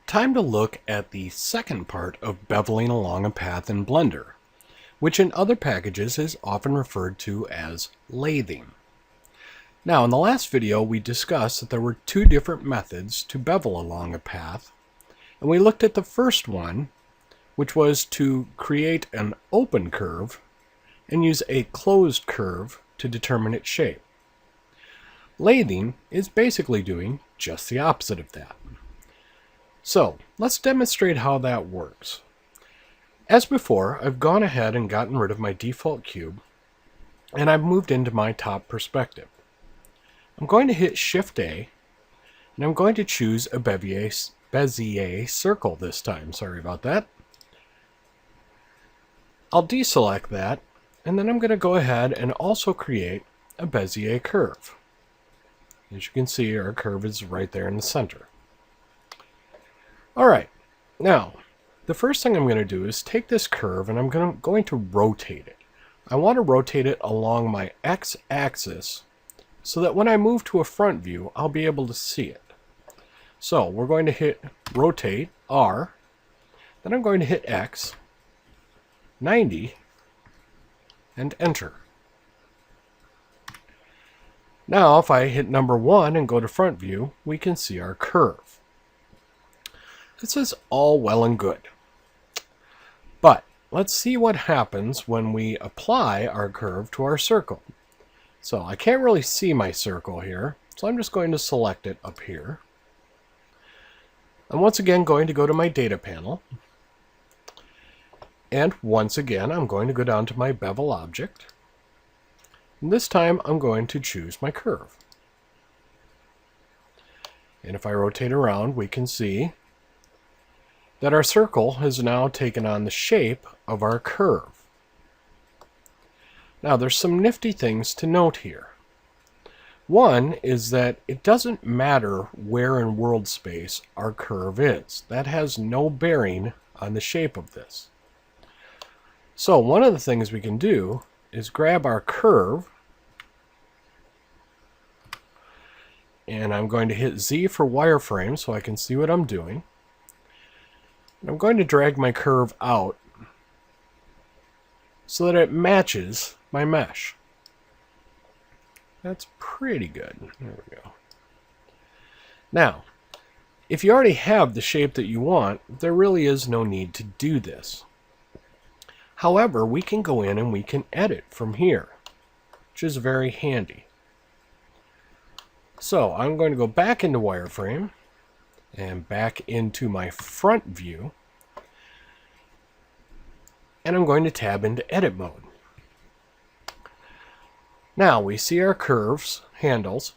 Time to look at the second part of beveling along a path in Blender, which in other packages is often referred to as lathing. Now, in the last video, we discussed that there were two different methods to bevel along a path, and we looked at the first one, which was to create an open curve and use a closed curve to determine its shape. Lathing is basically doing just the opposite of that. So, let's demonstrate how that works. As before, I've gone ahead and gotten rid of my default cube, and I've moved into my top perspective. I'm going to hit Shift-A, and I'm going to choose a Bezier circle this time. Sorry about that. I'll deselect that, and then I'm going to go ahead and also create a Bezier curve. As you can see, our curve is right there in the center. Alright, now, the first thing I'm going to do is take this curve and I'm going to rotate it. I want to rotate it along my x-axis so that when I move to a front view, I'll be able to see it. So, we're going to hit Rotate, R, then I'm going to hit X, 90, and Enter. Now, if I hit number 1 and go to front view, we can see our curve. This is all well and good. But let's see what happens when we apply our curve to our circle. So I can't really see my circle here, so I'm just going to select it up here. I'm once again going to go to my data panel. And once again, I'm going to go down to my bevel object. And this time, I'm going to choose my curve. And if I rotate around, we can see that our circle has now taken on the shape of our curve. Now, there's some nifty things to note here. One is that it doesn't matter where in world space our curve is. That has no bearing on the shape of this. So one of the things we can do is grab our curve, and I'm going to hit Z for wireframe so I can see what I'm doing. I'm going to drag my curve out so that it matches my mesh. That's pretty good. There we go. Now, if you already have the shape that you want, there really is no need to do this. However, we can go in and we can edit from here, which is very handy. So I'm going to go back into wireframe and back into my front view, and I'm going to tab into edit mode. Now we see our curves, handles,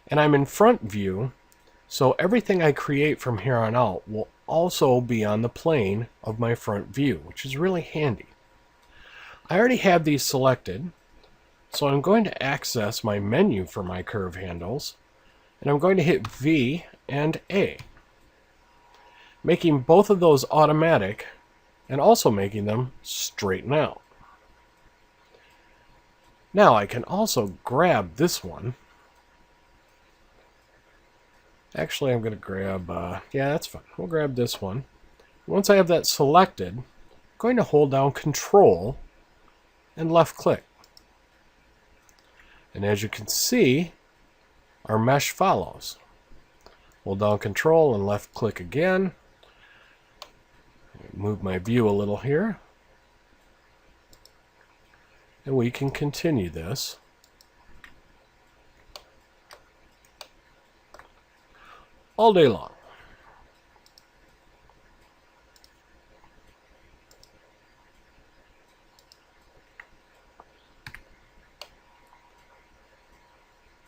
and I'm in front view, so everything I create from here on out will also be on the plane of my front view, which is really handy. I already have these selected, so I'm going to access my menu for my curve handles, and I'm going to hit V and A, making both of those automatic and also making them straighten out. Now I can also grab this one. Actually, I'm going to grab, yeah, that's fine. We'll grab this one. Once I have that selected, I'm going to hold down Control and left click. And as you can see, our mesh follows. Hold down Control and left click again. Move my view a little here. And we can continue this. All day long.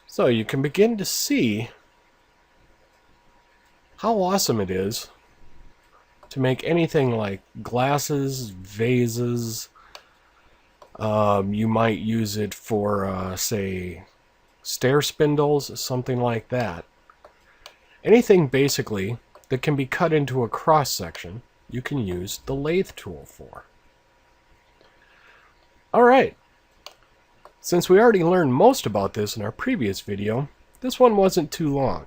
So you can begin to see how awesome it is to make anything like glasses, vases. You might use it for, say, stair spindles, something like that. Anything basically that can be cut into a cross section, you can use the lathe tool for. Alright, since we already learned most about this in our previous video, this one wasn't too long.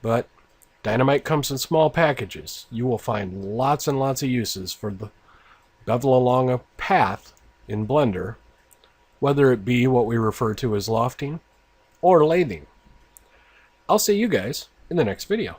But Dynamite comes in small packages. You will find lots and lots of uses for the bevel along a path in Blender, whether it be what we refer to as lofting or lathing. I'll see you guys in the next video.